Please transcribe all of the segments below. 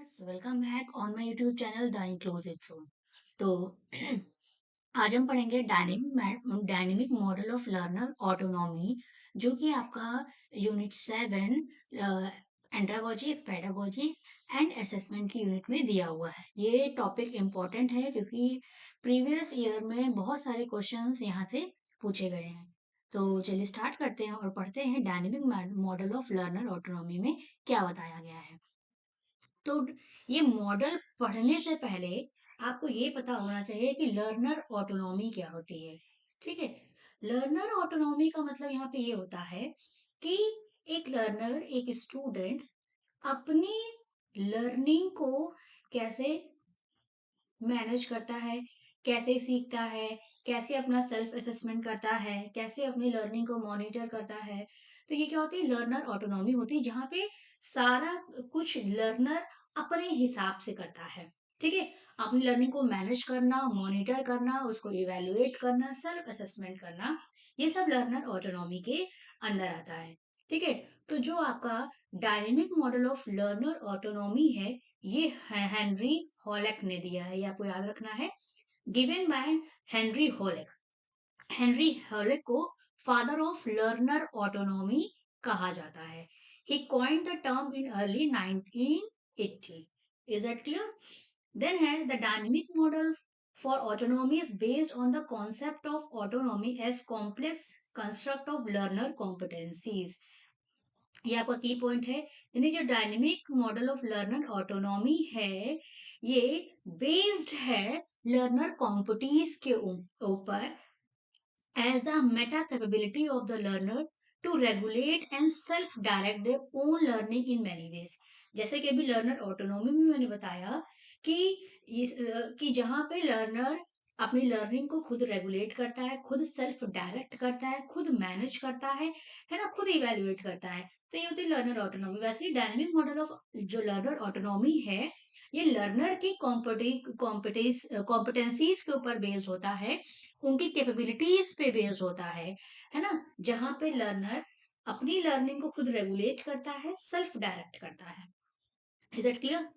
Viewers, welcome back on my YouTube channel the inclusive zone. तो आज हम पढ़ेंगे dynamic model of learner autonomy, जो कि आपका unit 7 andragogy, pedagogy and assessment की यूनिट में दिया हुआ है। ये टॉपिक इम्पोर्टेंट है क्योंकि प्रीवियस ईयर में बहुत सारे क्वेश्चंस यहाँ से पूछे गए हैं। तो चलिए स्टार्ट करते हैं और पढ़ते हैं dynamic model of learner autonomy में क्या बताया गया है। तो ये मॉडल पढ़ने से पहले आपको ये पता होना चाहिए कि लर्नर ऑटोनॉमी क्या होती है। ठीक है। लर्नर ऑटोनॉमी का मतलब यहाँ पे ये होता है कि एक लर्नर, एक स्टूडेंट अपनी लर्निंग को कैसे मैनेज करता है, कैसे सीखता है, कैसे अपना सेल्फ असेसमेंट करता है, कैसे अपनी लर्निंग को मॉनिटर करता है। तो ये क्या होती है, लर्नर ऑटोनॉमी होती है, जहाँ पे सारा कुछ लर्नर अपने हिसाब से करता है। ठीक है। अपनी लर्निंग को मैनेज करना, मॉनिटर करना, उसको इवेलुएट करना, सेल्फ असेसमेंट करना, ये सब लर्नर ऑटोनॉमी के अंदर आता है। ठीक है। तो जो आपका dynamic model of learner autonomy है, ये हेनरी हॉलेक ने दिया है, ये आपको याद रखना है। Given by Henry Holec. Henry Holec को फादर ऑफ लर्नर ऑटोनॉमी कहा जाता है। He coined the term in early 1980। Is that clear? Then है the dynamic model for autonomy is based on the concept of autonomy as complex construct of learner competencies. ये आपका की point है। यानी जो dynamic model of learner autonomy है, ये based है लर्नर कॉम्पिटीज के ऊपर as the meta capability of the learner to regulate and self direct their own learning in many ways। जैसे कि अभी लर्नर ऑटोनॉमी में मैंने बताया कि कि जहाँ पे लर्नर अपनी लर्निंग को खुद रेगुलेट करता है, खुद सेल्फ डायरेक्ट करता है, खुद मैनेज करता है ना, खुद इवेलुएट करता है। तो ये होती है लर्नर ऑटोनॉमी। वैसे ही डायनेमिक मॉडल ऑफ जो लर्नर ऑटोनॉमी है, ये लर्नर की कॉम्पिटेंसीज के ऊपर बेस्ड होता है, उनकी कैपेबिलिटीज पे बेस्ड होता है ना, जहां पे लर्नर अपनी लर्निंग को खुद रेगुलेट करता है, सेल्फ डायरेक्ट करता है। Is it clear?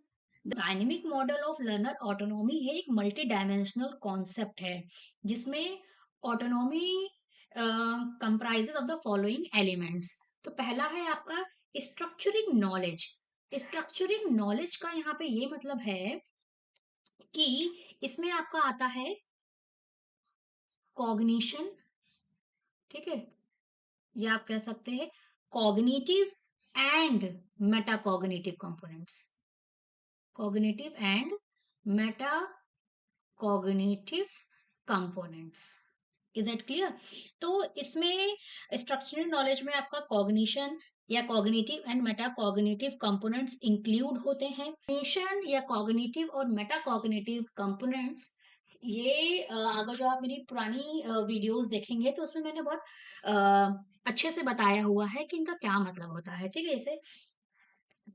Dynamic model of learner autonomy है, एक मल्टी डायमेंशनल कॉन्सेप्ट है, जिसमें autonomy comprises of the following elements. तो पहला है आपका स्ट्रक्चरिंग नॉलेज। स्ट्रक्चरिंग नॉलेज का यहाँ पे ये मतलब है कि इसमें आपका आता है कॉग्निशन। ठीक है। या आप कह सकते हैं cognitive and metacognitive components. Cognitive and metacognitive components. Is it clear? तो इसमें स्ट्रक्चरल नॉलेज में आपका कॉग्निशन या cognitive and metacognitive components include होते हैं। कॉग्निशन या कॉग्निटिव और मेटाकॉग्निटिव कंपोनेंट्स, ये अगर जो आप मेरी पुरानी वीडियोस देखेंगे तो उसमें मैंने बहुत अच्छे से बताया हुआ है कि इनका क्या मतलब होता है। ठीक है। इसे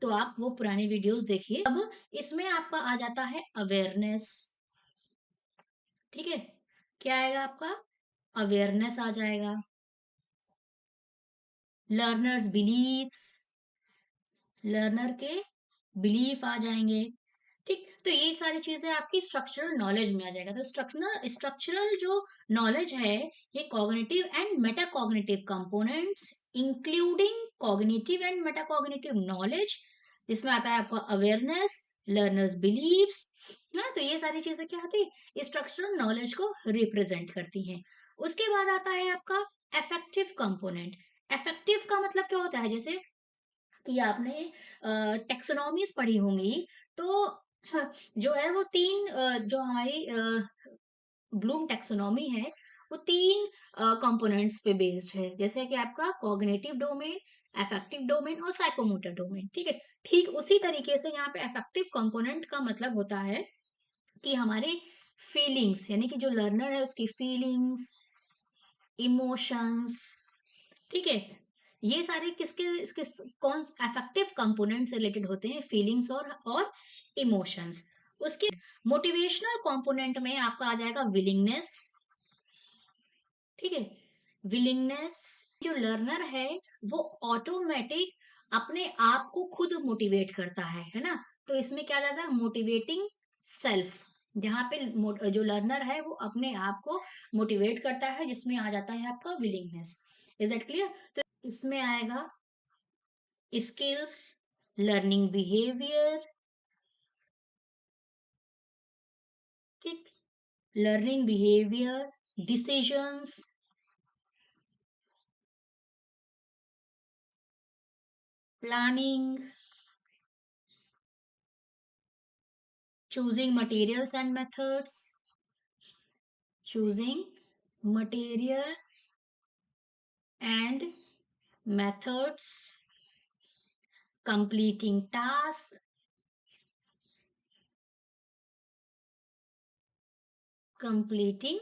तो आप वो पुरानी वीडियोस देखिए। अब इसमें आपका आ जाता है अवेयरनेस। ठीक है। क्या आएगा आपका? अवेयरनेस आ जाएगा। लर्नर्स बिलीव्स, लर्नर के बिलीफ आ जाएंगे। ठीक। तो ये सारी चीजें आपकी स्ट्रक्चरल नॉलेज में आ जाएगा। तो स्ट्रक्चरल जो नॉलेज है, ये cognitive and metacognitive components including cognitive and metacognitive knowledge, जिसमें आता है आपका अवेयरनेस, लर्नर्स बिलीव्स ना। तो ये सारी चीजें क्या आती है, स्ट्रक्चरल नॉलेज को रिप्रेजेंट करती हैं। उसके बाद आता है आपका अफेक्टिव कंपोनेंट। अफेक्टिव का मतलब क्या होता है, जैसे कि आपने टेक्सोनॉमीज पढ़ी होंगी, तो जो है वो तीन जो हमारी ब्लूम टेक्सोनॉमी है, वो तीन कंपोनेंट्स पे बेस्ड है, जैसे कि आपका कॉग्निटिव डोमेन, अफेक्टिव डोमेन और साइकोमोटर डोमेन। ठीक है। ठीक उसी तरीके से यहाँ पे अफेक्टिव कंपोनेंट का मतलब होता है कि हमारे फीलिंग्स, यानी कि जो लर्नर है उसकी फीलिंग्स, इमोशंस। ठीक है। ये सारे किस कौन अफेक्टिव कंपोनेंट से रिलेटेड होते हैं, फीलिंग्स और इमोशंस। उसके मोटिवेशनल कंपोनेंट में आपका आ जाएगा विलिंगनेस। ठीक है। विलिंगनेस, जो लर्नर है वो ऑटोमेटिक अपने आप को खुद मोटिवेट करता है ना। तो इसमें क्या जाता है, मोटिवेटिंग सेल्फ, जहाँ पे जो लर्नर है वो अपने आप को मोटिवेट करता है, जिसमें आ जाता है आपका विलिंगनेस। Is that clear? तो इसमें आएगा स्किल्स, लर्निंग बिहेवियर, ठीक, learning behaviour, decisions, planning, choosing materials and methods, choosing material and methods, completing task, completing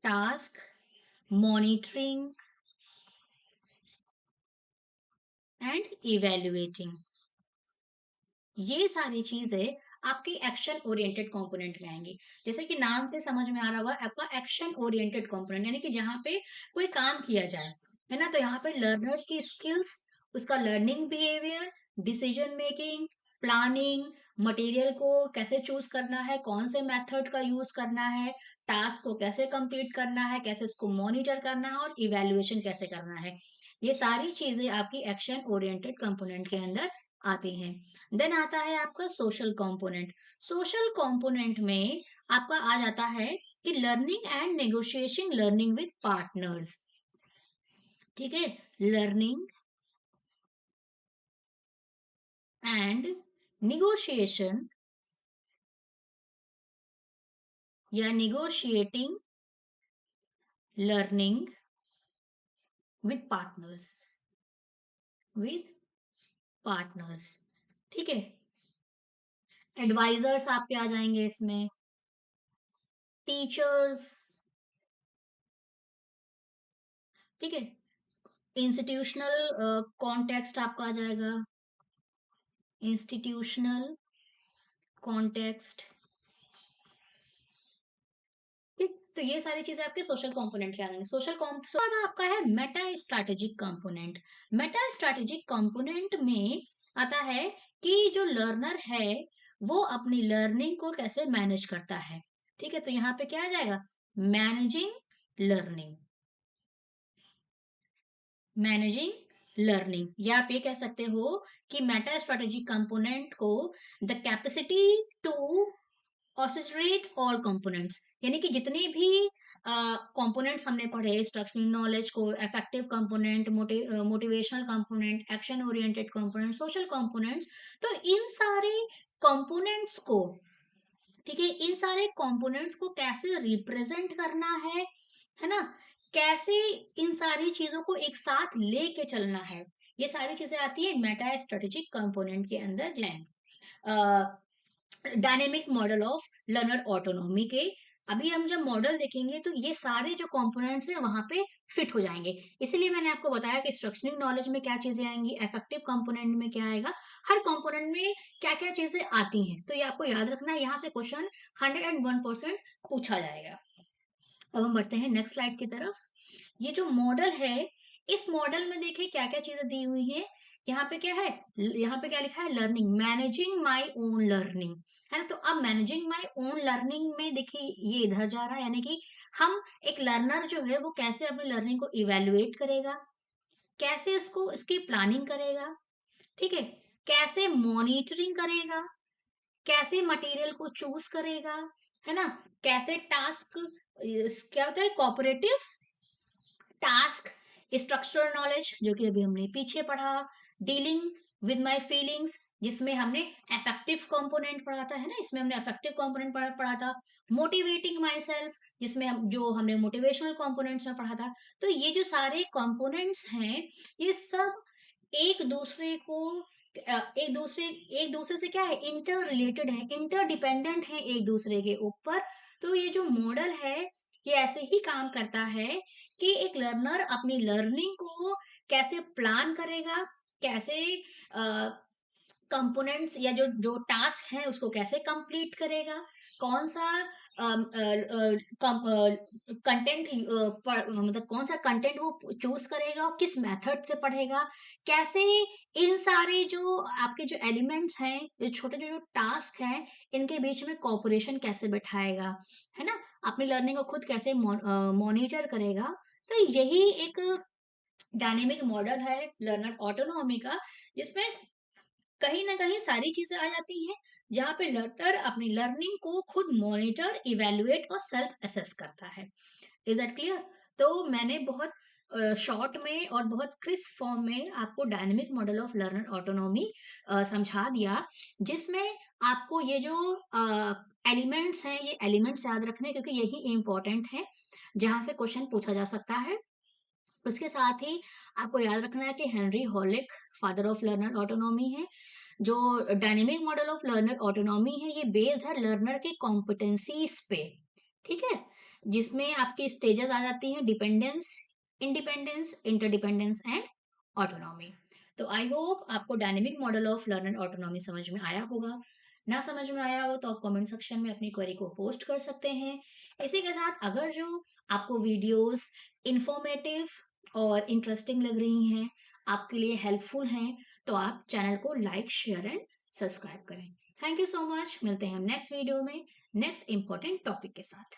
task, monitoring and evaluating। ये सारी चीजें आपकी एक्शन ओरिएंटेड कंपोनेंट में आएंगी। जैसे कि नाम से समझ में आ रहा होगा, आपका एक्शन ओरिएंटेड कंपोनेंट यानी कि जहाँ पे कोई काम किया जाए, है ना। तो यहाँ पे लर्नर्स की स्किल्स, उसका learning behaviour, decision making, planning, material को कैसे चूज करना है, कौन से मेथड का यूज करना है, टास्क को कैसे कंप्लीट करना है, कैसे उसको मॉनिटर करना है और इवेल्युएशन कैसे करना है, ये सारी चीजें आपकी एक्शन ओरिएंटेड कंपोनेंट के अंदर आती हैं। देन आता है आपका सोशल कंपोनेंट। सोशल कंपोनेंट में आपका आ जाता है कि learning and negotiation, learning with partners, ठीक है, लर्निंग एंड निगोशिएशन या negotiating learning with partners, with partners, ठीक है। एडवाइजर्स आपके आ जाएंगे इसमें, टीचर्स, ठीक है, इंस्टीट्यूशनल कॉन्टेक्स्ट आपका आ जाएगा, इंस्टीट्यूशनल कॉन्टेक्स्ट, ठीक। तो ये सारी चीजें आपके सोशल कंपोनेंट के आ जाएंगे। बाद आपका है Meta strategic component. Meta strategic component में आता है कि जो लर्नर है वो अपनी लर्निंग को कैसे मैनेज करता है, ठीक है। तो यहाँ पे क्या आ जाएगा, मैनेजिंग लर्निंग, मैनेजिंग लर्निंग, या आप ये कह सकते हो कि मेटा स्ट्रैटेजिक कंपोनेंट को the capacity to orchestrate all components, यानी कि जितने भी कंपोनेंट्स हमने पढ़े, स्ट्रक्चरल नॉलेज को, affective component, motivational component, action oriented component, social components, तो इन सारे कंपोनेंट्स को, ठीक है, इन सारे कंपोनेंट्स को कैसे रिप्रेजेंट करना है ना, कैसे इन सारी चीजों को एक साथ लेके चलना है, ये सारी चीजें आती है मेटा स्ट्रेटेजिक कंपोनेंट के अंदर। Dynamic model of learner autonomy के, अभी हम जब मॉडल देखेंगे तो ये सारे जो कंपोनेंट्स हैं वहां पे फिट हो जाएंगे। इसीलिए मैंने आपको बताया कि स्ट्रक्चरिंग नॉलेज में क्या चीजें आएंगी, इफेक्टिव कंपोनेंट में क्या आएगा, हर कंपोनेंट में क्या क्या चीजें आती हैं, तो ये आपको याद रखना है। यहाँ से क्वेश्चन 101% पूछा जाएगा। अब हम बढ़ते हैं नेक्स्ट स्लाइड की तरफ। ये जो मॉडल है, इस मॉडल में देखिए क्या क्या चीजें दी हुई है। यहाँ पे क्या है, यहाँ पे क्या लिखा है, learning, managing my own learning, है ना। तो अब मैनेजिंग माई ओन लर्निंग में देखिए ये इधर जा रहा है, यानी कि हम, एक लर्नर जो है वो कैसे अपनी लर्निंग को इवेलुएट करेगा, कैसे इसको, इसकी प्लानिंग करेगा, ठीक है, कैसे मॉनिटरिंग करेगा, कैसे मटेरियल को चूज करेगा, है ना, कैसे टास्क, क्या होता है, कोऑपरेटिव टास्क, स्ट्रक्चरल नॉलेज जो कि अभी हमने पीछे पढ़ा, डीलिंग विद माय फीलिंग्स जिसमें हमने अफेक्टिव कंपोनेंट पढ़ा था, है ना, इसमें हमने अफेक्टिव कंपोनेंट पढ़ा था, मोटिवेटिंग माई सेल्फ जिसमें हम, जो हमने मोटिवेशनल कंपोनेंट्स में पढ़ा था। तो ये जो सारे कंपोनेंट्स हैं, ये सब एक दूसरे को, एक दूसरे से क्या है, इंटर रिलेटेड है, इंटर डिपेंडेंट है एक दूसरे के ऊपर। तो ये जो मॉडल है ये ऐसे ही काम करता है कि एक लर्नर अपनी लर्निंग को कैसे प्लान करेगा, कैसे कंपोनेंट्स या जो जो टास्क है उसको कैसे कंप्लीट करेगा, कौन सा कंटेंट मतलब कौन सा कंटेंट वो चूज करेगा और किस मेथड से पढ़ेगा, कैसे इन सारे जो आपके जो एलिमेंट्स हैं, जो छोटे जो टास्क हैं, इनके बीच में कोऑपरेशन कैसे बैठाएगा, है ना, अपनी लर्निंग को खुद कैसे मॉनिटर करेगा। तो यही एक डायनेमिक मॉडल है लर्नर ऑटोनॉमी का, जिसमें कहीं ना कहीं सारी चीजें आ जाती हैं, जहाँ पे लर्नर अपनी लर्निंग को खुद मॉनिटर, इवेलुएट और सेल्फ असेस करता है। Is that clear? तो मैंने बहुत शॉर्ट में और बहुत क्रिस्प फॉर्म में आपको dynamic model of learner autonomy समझा दिया, जिसमें आपको ये जो एलिमेंट्स हैं, ये एलिमेंट्स याद रखने हैं, क्योंकि यही इंपॉर्टेंट है जहां से क्वेश्चन पूछा जा सकता है। उसके साथ ही आपको याद रखना है कि Henry हॉलिक father of learner autonomy है। जो dynamic model of learner autonomy है, ये बेस्ड है लर्नर के कॉम्पिटेंसीज पे, ठीक है, जिसमें आपकी स्टेजेस आ जाती हैं: dependence, independence, interdependence and autonomy. तो आई होप आपको dynamic model of learner autonomy समझ में आया होगा। ना समझ में आया हो तो आप कमेंट सेक्शन में अपनी क्वेरी को पोस्ट कर सकते हैं। इसी के साथ अगर जो आपको वीडियोस इंफॉर्मेटिव और इंटरेस्टिंग लग रही हैं, आपके लिए हेल्पफुल हैं, तो आप चैनल को लाइक, शेयर एंड सब्सक्राइब करें। Thank you so much. मिलते हैं हम नेक्स्ट वीडियो में नेक्स्ट इंपॉर्टेंट टॉपिक के साथ।